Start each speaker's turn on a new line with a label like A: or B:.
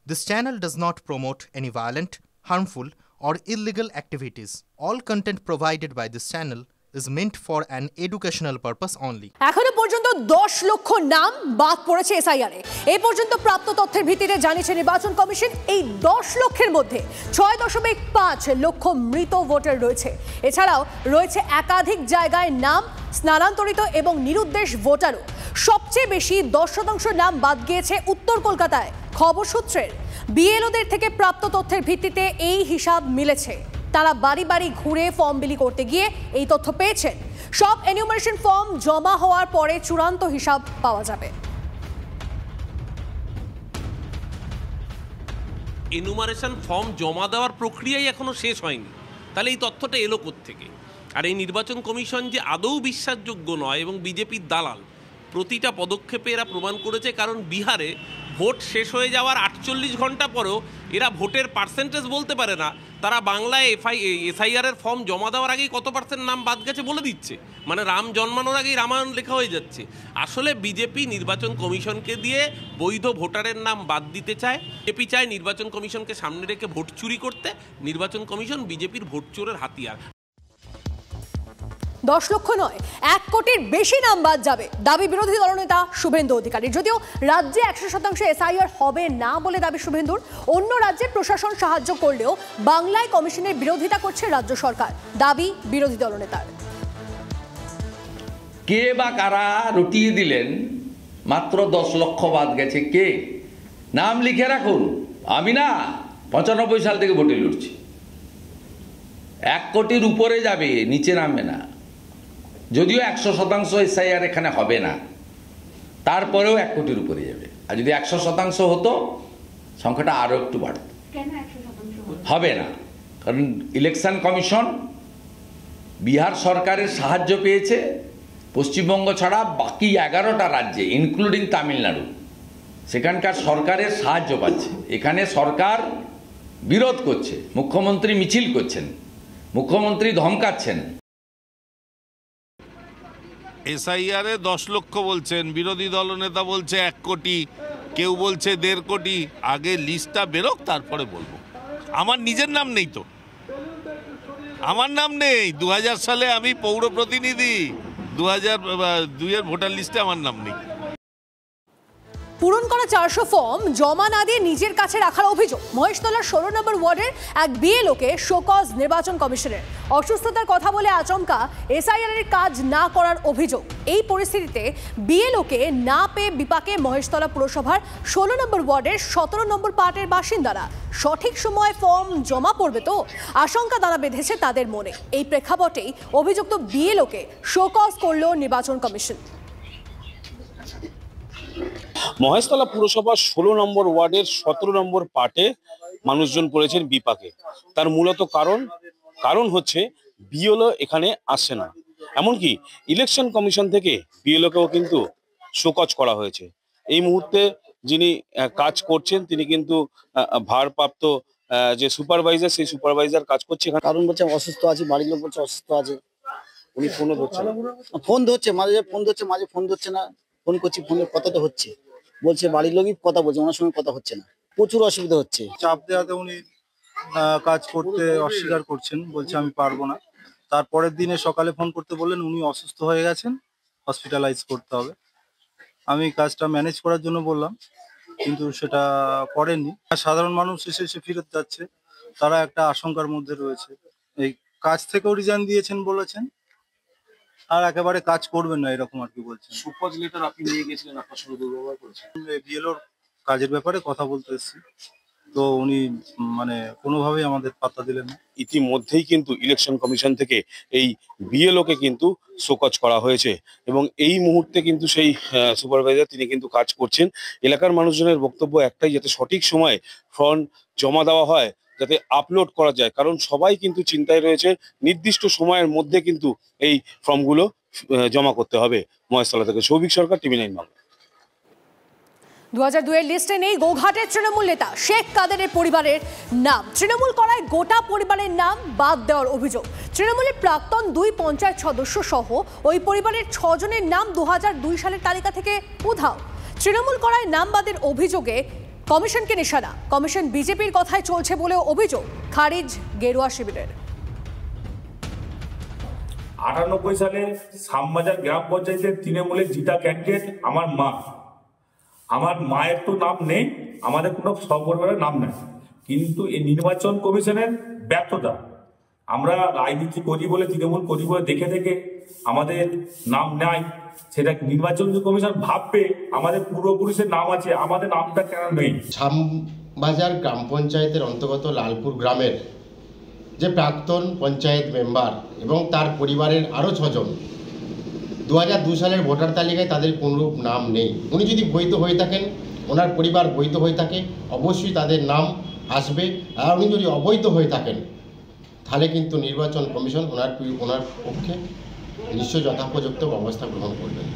A: This channel does not promote any violent, harmful, or illegal activities. All content provided by this channel is meant for an educational purpose only.
B: এখনো পর্যন্ত 10 লক্ষ নাম বাদ পড়েছে এসআইআরে। এই পর্যন্ত প্রাপ্ত তথ্যের ভিত্তিতে জানিয়েছে নির্বাচন কমিশন, এই 10 লক্ষের মধ্যে 6.5 লক্ষ মৃত ভোটার রয়েছে। এছাড়াও রয়েছে একাধিক জায়গায় নাম স্থানান্তরিত এবং নিরুদ্দেশ ভোটারও। সবচেয়ে বেশি 10% নাম বাদ গিয়েছে উত্তর কলকাতায়। খবর সূত্রের বিএলওদের থেকে প্রাপ্ত তথ্যের ভিত্তিতে এই হিসাব মিলেছে। তারা বাড়ি বাড়ি ঘুরে ফর্ম বিলি করতে গিয়ে এই তথ্য পেয়েছেন। সব এনিউমারেশন ফর্ম জমা হওয়ার পরে চূড়ান্ত হিসাব পাওয়া যাবে।
C: এনুমারেশন ফর্ম জমা দেওয়ার প্রক্রিয়াই এখনো শেষ হয়নি, তাহলে এই তথ্যটা এলো কোত্থেকে? আর এই নির্বাচন কমিশন যে আদৌ বিশ্বাসযোগ্য নয় এবং বিজেপির দালাল, প্রতিটা পদক্ষেপে এরা প্রমাণ করেছে। কারণ বিহারে ভোট শেষ হয়ে যাওয়ার 48 ঘন্টা পরেও এরা ভোটের পার্সেন্টেজ বলতে পারে না। তারা বাংলায় এসআইআরের ফর্ম জমা দেওয়ার আগেই কত পার্সেন্ট নাম বাদ গেছে বলে দিচ্ছে, মানে রাম জন্মানোর আগেই রামায়ণ লেখা হয়ে যাচ্ছে। আসলে বিজেপি নির্বাচন কমিশনকে দিয়ে বৈধ ভোটারের নাম বাদ দিতে চায়। বিজেপি চায় নির্বাচন কমিশনকে সামনে রেখে ভোট চুরি করতে। নির্বাচন কমিশন বিজেপির ভোট চোরের হাতিয়ার।
B: 10 লক্ষ নয়, 1 কোটির বেশি নাম বাদ যাবে, দাবি বিরোধী দলনেতা শুভেন্দু অধিকারী। যদিও রাজ্যে 100% এসআইআর হবে না বলে দাবি শুভেন্দুর। অন্য রাজ্যে প্রশাসন সাহায্য করলেও বাংলায় কমিশনের বিরোধিতা করছে রাজ্য সরকার, দাবি বিরোধী দলনেতার।
D: কে বা কারা রটিয়ে দিলেন মাত্র 10 লক্ষ বাদ গেছে? কে? নাম লিখে রাখুন। আমি না 95 সাল থেকে ভোটে লড়ছি। 1 কোটির উপরে যাবে, নিচে নামবে না। যদিও 100% এসআইআর এখানে হবে না, তারপরেও 1 কোটির উপরে যাবে। আর যদি 100% হতো সংখ্যাটা আরও একটু বাড়ত। হবে না, কারণ ইলেকশন কমিশন বিহার সরকারের সাহায্য পেয়েছে, পশ্চিমবঙ্গ ছাড়া বাকি 11টা রাজ্যে ইনক্লুডিং তামিলনাড়ু সেখানকার সরকারের সাহায্য পাচ্ছে। এখানে সরকার বিরোধ করছে, মুখ্যমন্ত্রী মিছিল করছেন, মুখ্যমন্ত্রী ধমকাচ্ছেন।
E: এসআইআরে 10 লক্ষ বলছেন, বিরোধী দলনেতা বলছে 1 কোটি, কেউ বলছে 1.5 কোটি। আগে লিস্টটা বেরোক, তারপরে বলবো। আমার নিজের নাম নেই তো, আমার নাম নেই। 2000 সালে আমি পৌর প্রতিনিধি, 2002 এর ভোটার লিস্টে আমার নাম নেই।
B: পূরণ করা 400 ফর্ম জমা না দিয়ে নিজের কাছে রাখার অভিযোগ। মহেশতলার 16 নম্বর ওয়ার্ডের এক বিএলওকে শোকজ নির্বাচন কমিশনের। অসুস্থতার কথা বলে আচমকা এসআইআর এর কাজ না করার অভিযোগ। এই পরিস্থিতিতে বিএলওকে না পেয়ে বিপাকে মহেশতলা পুরসভার 16 নম্বর ওয়ার্ডের 17 নম্বর পার্টের বাসিন্দারা। সঠিক সময় ফর্ম জমা পড়বে তো, আশঙ্কা দানা বেঁধেছে তাদের মনে। এই প্রেক্ষাপটেই অভিযুক্ত বিএলওকে শোকজ করল নির্বাচন কমিশন।
F: মহেশতলা পুরসভার 16 নম্বর ওয়ার্ডের 17 নম্বর পার্টে মানুষজন পড়েছেন বিপাকে। তার মূলত কারণ হচ্ছে বিএলও এখানে আসছে না। এমনকি ইলেকশন কমিশন থেকে বিএলওকেও কিন্তু শোকজ করা হয়েছে। এই মুহূর্তে যিনি কাজ করছেন তিনি কিন্তু ভারপ্রাপ্ত যে সুপারভাইজার, সেই সুপারভাইজার কাজ করছে।
G: কারণ বলছে অসুস্থ আছে, বাড়ির লোক বলছে অসুস্থ আছে। উনি ফোনও ধরছে না, ফোন ধরছে মাঝে ফোন ধরছে, মাঝে ফোন ধরছে না। ফোন করছি, ফোনের কথা তো হচ্ছে, বলছে বাড়ির লোকই কথা বলছে, ওনার সঙ্গে কথা হচ্ছে না। প্রচুর অসুবিধা হচ্ছে।
H: চাপ দেওয়াতে উনি কাজ করতে অস্বীকার করছেন, বলছে আমি পারবো না। তারপরের দিনে সকালে ফোন করতে বললেন উনি অসুস্থ হয়ে গেছেন, হসপিটালাইজ করতে হবে। আমি কাজটা ম্যানেজ করার জন্য বললাম, কিন্তু সেটা করেননি। সাধারণ মানুষ এসে ফিরত যাচ্ছে, তারা একটা আশঙ্কার মধ্যে রয়েছে। এই কাজ থেকেও রিজাইন দিয়েছেন বলেছেন, আর একেবারে কাজ করবেন না এরকম আর কি বলছেন।
F: সুপোজ লেটার আপনি নিয়ে গেছিলেন, আপনার সঙ্গে দুর্ব্যবহার করেছেন।
H: বিএলওর কাজের ব্যাপারে কথা বলতে এসেছি, তো উনি মানে কোনোভাবেই আমাদের পাত্তা দিলেন না।
F: ইতিমধ্যেই কিন্তু ইলেকশন কমিশন থেকে এই বিএলওকে কিন্তু শোকজ করা হয়েছে এবং এই মুহূর্তে কিন্তু সেই সুপারভাইজার তিনি কিন্তু কাজ করছেন। এলাকার মানুষজনের বক্তব্য একটাই, যাতে সঠিক সময়ে ফর্ম জমা দেওয়া হয়, যাতে আপলোড করা যায়। কারণ সবাই কিন্তু চিন্তায় রয়েছে, নির্দিষ্ট সময়ের মধ্যে কিন্তু এই ফর্মগুলো জমা করতে হবে। মহেশতলা থেকে সৌভিক সরকার, TV9 বাংলা।
B: 2002 এর লিস্টে নেই গোঘাটের তৃণমূল নেতা শেখ কাদেরের পরিবারের নাম। তৃণমূল করায় গোটা পরিবারের নাম বাদ দেওয়ার অভিযোগ। তৃণমূলের প্রাক্তন 2 পঞ্চায়েত সদস্য সহ ওই পরিবারের 6 জনের নাম 2002 সালের তালিকা থেকে উধাও। তৃণমূল করায় নাম বাদের অভিযোগে কমিশনকে নিশানা, কমিশন বিজেপির কথায় চলছে বলেও অভিযোগ, খারিজ গেরুয়া শিবিরের।
I: 98 সালে শ্যামবাজার গ্রাম পঞ্চায়েতের তৃণমূলের জিতা ক্যান্ডিডেট আমার মায়ের তো নাম নেই, আমাদের কোনো সপরিবারের নাম নেই, কিন্তু এই নির্বাচন কমিশনের ব্যর্থতা। আমরা রাজনীতি করি বলে, তৃণমূল করি বলে দেখে দেখে আমাদের নাম নাই, সেটা নির্বাচন কমিশন ভাববে আমাদের পূর্বপুরুষের নাম আছে, আমাদের নামটা কেন নেই।
J: শ্যামবাজার গ্রাম পঞ্চায়েতের অন্তর্গত লালপুর গ্রামের যে প্রাক্তন পঞ্চায়েত মেম্বার এবং তার পরিবারের আরও 6 জন 2002 সালের ভোটার তালিকায় তাদের কোনরূপ নাম নেই। উনি যদি বৈধ হয়ে থাকেন, ওনার পরিবার বৈধ হয়ে থাকে, অবশ্যই তাদের নাম আসবে। আর উনি যদি অবৈধ হয়ে থাকেন তাহলে কিন্তু নির্বাচন কমিশন ওনার পক্ষে নিশ্চয়ই যথোপযুক্ত ব্যবস্থা গ্রহণ করবেন।